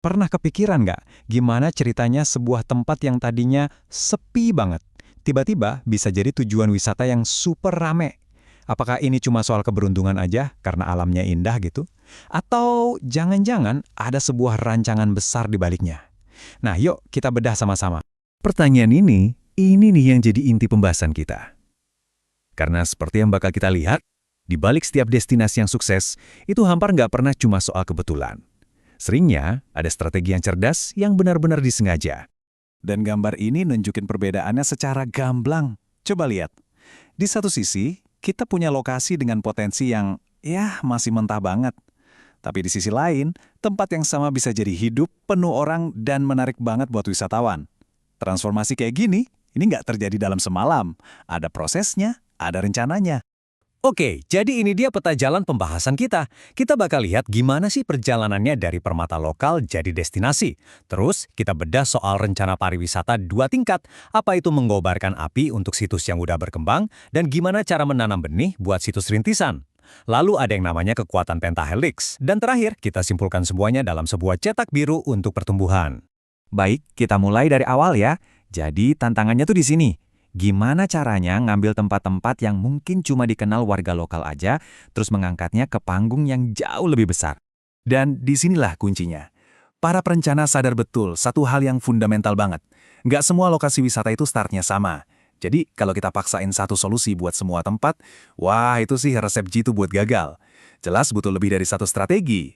Pernah kepikiran nggak gimana ceritanya sebuah tempat yang tadinya sepi banget, tiba-tiba bisa jadi tujuan wisata yang super rame? Apakah ini cuma soal keberuntungan aja karena alamnya indah gitu? Atau jangan-jangan ada sebuah rancangan besar di baliknya? Nah, yuk kita bedah sama-sama. Pertanyaan ini nih yang jadi inti pembahasan kita. Karena seperti yang bakal kita lihat, di balik setiap destinasi yang sukses, itu hampir nggak pernah cuma soal kebetulan. Seringnya, ada strategi yang cerdas yang benar-benar disengaja. Dan gambar ini nunjukin perbedaannya secara gamblang. Coba lihat. Di satu sisi, kita punya lokasi dengan potensi yang, masih mentah banget. Tapi di sisi lain, tempat yang sama bisa jadi hidup, penuh orang, dan menarik banget buat wisatawan. Transformasi kayak gini, ini nggak terjadi dalam semalam. Ada prosesnya, ada rencananya. Oke, jadi ini dia peta jalan pembahasan kita. Kita bakal lihat gimana sih perjalanannya dari permata lokal jadi destinasi. Terus, kita bedah soal rencana pariwisata 2 tingkat. Apa itu menggobarkan api untuk situs yang udah berkembang, dan gimana cara menanam benih buat situs rintisan. Lalu ada yang namanya kekuatan pentahelix. Dan terakhir, kita simpulkan semuanya dalam sebuah cetak biru untuk pertumbuhan. Baik, kita mulai dari awal ya. Jadi tantangannya tuh di sini. Gimana caranya ngambil tempat-tempat yang mungkin cuma dikenal warga lokal aja, terus mengangkatnya ke panggung yang jauh lebih besar? Dan disinilah kuncinya. Para perencana sadar betul satu hal yang fundamental banget. Nggak semua lokasi wisata itu startnya sama. Jadi kalau kita paksain satu solusi buat semua tempat, wah itu sih resep jitu buat gagal. Jelas butuh lebih dari satu strategi.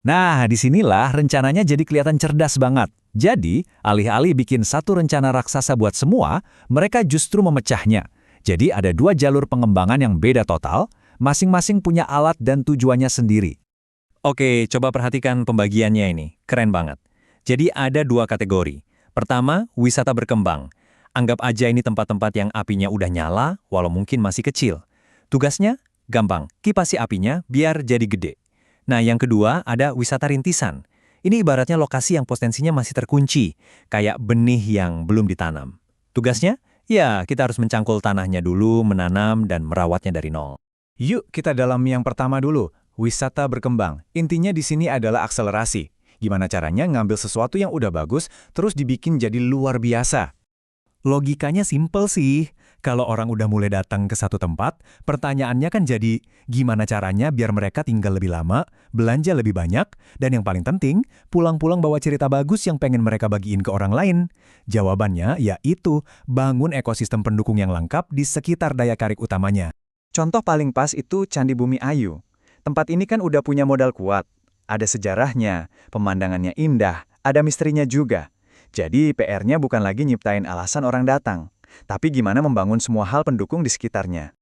Nah, disinilah rencananya jadi kelihatan cerdas banget. Jadi, alih-alih bikin satu rencana raksasa buat semua, mereka justru memecahnya. Jadi ada 2 jalur pengembangan yang beda total, masing-masing punya alat dan tujuannya sendiri. Oke, coba perhatikan pembagiannya ini. Keren banget. Jadi ada 2 kategori. Pertama, wisata berkembang. Anggap aja ini tempat-tempat yang apinya udah nyala, walau mungkin masih kecil. Tugasnya? Gampang, kipasi apinya biar jadi gede. Nah, yang kedua ada wisata rintisan. Ini ibaratnya lokasi yang potensinya masih terkunci, kayak benih yang belum ditanam. Tugasnya? Ya, kita harus mencangkul tanahnya dulu, menanam, dan merawatnya dari nol. Yuk kita dalam yang pertama dulu, wisata berkembang. Intinya di sini adalah akselerasi. Gimana caranya ngambil sesuatu yang udah bagus, terus dibikin jadi luar biasa? Logikanya simpel sih. Kalau orang udah mulai datang ke satu tempat, pertanyaannya kan jadi, gimana caranya biar mereka tinggal lebih lama, belanja lebih banyak, dan yang paling penting, pulang-pulang bawa cerita bagus yang pengen mereka bagiin ke orang lain. Jawabannya yaitu, bangun ekosistem pendukung yang lengkap di sekitar daya tarik utamanya. Contoh paling pas itu Candi Bumi Ayu. Tempat ini kan udah punya modal kuat. Ada sejarahnya, pemandangannya indah, ada misterinya juga. Jadi PR-nya bukan lagi nyiptain alasan orang datang, tapi gimana membangun semua hal pendukung di sekitarnya.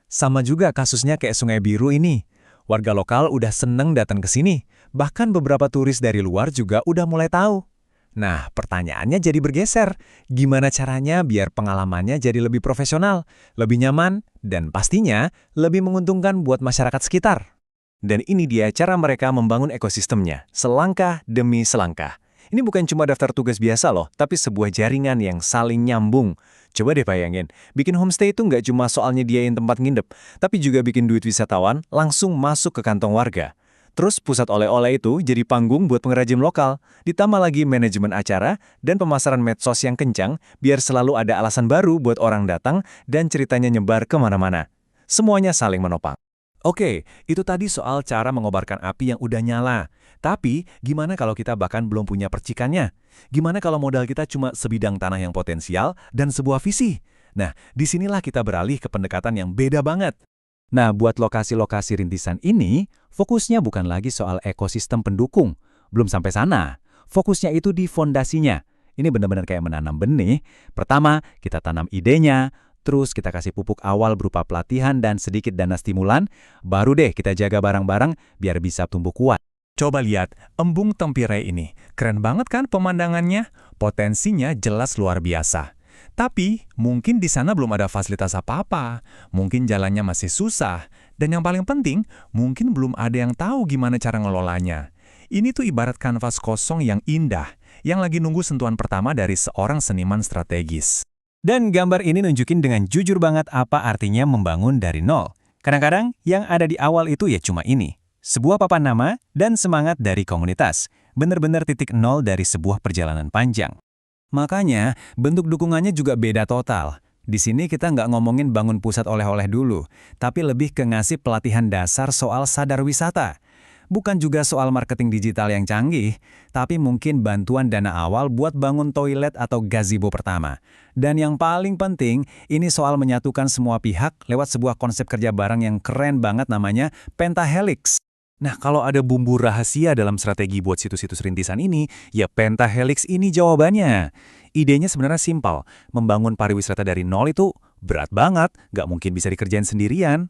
Sama juga kasusnya kayak Sungai Biru ini. Warga lokal udah seneng datang ke sini, bahkan beberapa turis dari luar juga udah mulai tahu. Nah, pertanyaannya jadi bergeser. Gimana caranya biar pengalamannya jadi lebih profesional, lebih nyaman, dan pastinya lebih menguntungkan buat masyarakat sekitar? Dan ini dia cara mereka membangun ekosistemnya, selangkah demi selangkah. Ini bukan cuma daftar tugas biasa loh, tapi sebuah jaringan yang saling nyambung. Coba deh bayangin, bikin homestay itu nggak cuma soal nyediain tempat nginep, tapi juga bikin duit wisatawan langsung masuk ke kantong warga. Terus pusat oleh-oleh itu jadi panggung buat pengrajin lokal, ditambah lagi manajemen acara dan pemasaran medsos yang kencang, biar selalu ada alasan baru buat orang datang dan ceritanya nyebar kemana-mana. Semuanya saling menopang. Oke, itu tadi soal cara mengobarkan api yang udah nyala. Tapi, gimana kalau kita bahkan belum punya percikannya? Gimana kalau modal kita cuma sebidang tanah yang potensial dan sebuah visi? Nah, disinilah kita beralih ke pendekatan yang beda banget. Nah, buat lokasi-lokasi rintisan ini, fokusnya bukan lagi soal ekosistem pendukung. Belum sampai sana. Fokusnya itu di fondasinya. Ini benar-benar kayak menanam benih. Pertama, kita tanam idenya. Terus kita kasih pupuk awal berupa pelatihan dan sedikit dana stimulan, baru deh kita jaga barang-barang biar bisa tumbuh kuat. Coba lihat, Embung Tempirai ini. Keren banget kan pemandangannya? Potensinya jelas luar biasa. Tapi mungkin di sana belum ada fasilitas apa-apa. Mungkin jalannya masih susah. Dan yang paling penting, mungkin belum ada yang tahu gimana cara ngelolanya. Ini tuh ibarat kanvas kosong yang indah, yang lagi nunggu sentuhan pertama dari seorang seniman strategis. Dan gambar ini nunjukin dengan jujur banget apa artinya membangun dari nol. Kadang-kadang yang ada di awal itu ya cuma ini. Sebuah papan nama dan semangat dari komunitas. Benar-benar titik nol dari sebuah perjalanan panjang. Makanya, bentuk dukungannya juga beda total. Di sini kita nggak ngomongin bangun pusat oleh-oleh dulu, tapi lebih ke ngasih pelatihan dasar soal sadar wisata. Bukan juga soal marketing digital yang canggih, tapi mungkin bantuan dana awal buat bangun toilet atau gazebo pertama. Dan yang paling penting, ini soal menyatukan semua pihak lewat sebuah konsep kerja bareng yang keren banget namanya Pentahelix. Nah, kalau ada bumbu rahasia dalam strategi buat situs-situs rintisan ini, ya Pentahelix ini jawabannya. Idenya sebenarnya simpel, membangun pariwisata dari nol itu berat banget, nggak mungkin bisa dikerjain sendirian.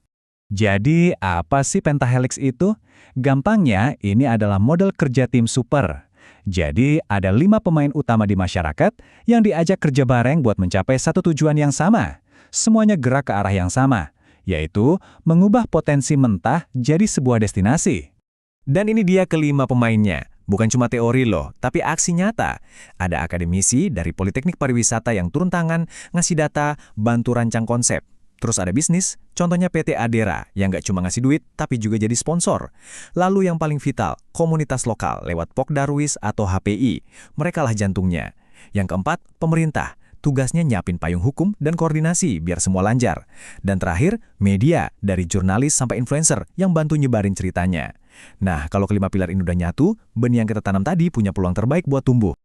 Jadi, apa sih Pentahelix itu? Gampangnya, ini adalah model kerja tim super. Jadi, ada 5 pemain utama di masyarakat yang diajak kerja bareng buat mencapai satu tujuan yang sama. Semuanya gerak ke arah yang sama, yaitu mengubah potensi mentah jadi sebuah destinasi. Dan ini dia kelima pemainnya. Bukan cuma teori loh, tapi aksi nyata. Ada akademisi dari Politeknik Pariwisata yang turun tangan, ngasih data, bantu rancang konsep. Terus ada bisnis, contohnya PT Adera, yang nggak cuma ngasih duit, tapi juga jadi sponsor. Lalu yang paling vital, komunitas lokal lewat POK Darwis atau HPI. Mereka lah jantungnya. Yang keempat, pemerintah. Tugasnya nyiapin payung hukum dan koordinasi biar semua lancar. Dan terakhir, media, dari jurnalis sampai influencer yang bantu nyebarin ceritanya. Nah, kalau kelima pilar ini udah nyatu, benih yang kita tanam tadi punya peluang terbaik buat tumbuh.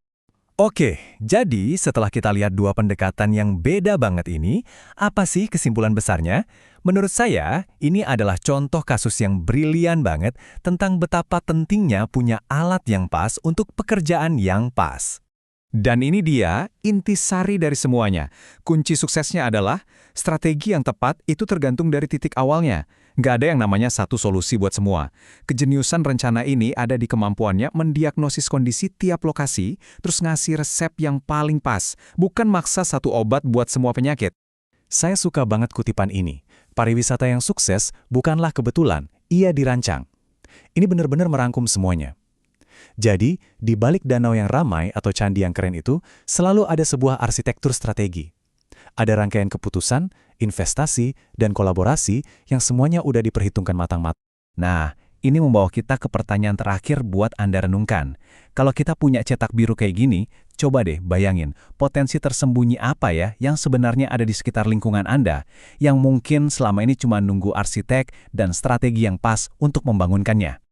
Oke, jadi setelah kita lihat dua pendekatan yang beda banget ini, apa sih kesimpulan besarnya? Menurut saya, ini adalah contoh kasus yang brilian banget tentang betapa pentingnya punya alat yang pas untuk pekerjaan yang pas. Dan ini dia intisari dari semuanya. Kunci suksesnya adalah strategi yang tepat itu tergantung dari titik awalnya. Nggak ada yang namanya satu solusi buat semua. Kejeniusan rencana ini ada di kemampuannya mendiagnosis kondisi tiap lokasi, terus ngasih resep yang paling pas, bukan maksa satu obat buat semua penyakit. Saya suka banget kutipan ini. Pariwisata yang sukses bukanlah kebetulan, ia dirancang. Ini benar-benar merangkum semuanya. Jadi, di balik danau yang ramai atau candi yang keren itu, selalu ada sebuah arsitektur strategi. Ada rangkaian keputusan, investasi, dan kolaborasi yang semuanya udah diperhitungkan matang-matang. Nah, ini membawa kita ke pertanyaan terakhir buat Anda renungkan. Kalau kita punya cetak biru kayak gini, coba deh bayangin, potensi tersembunyi apa ya yang sebenarnya ada di sekitar lingkungan Anda, yang mungkin selama ini cuma nunggu arsitek dan strategi yang pas untuk membangunkannya.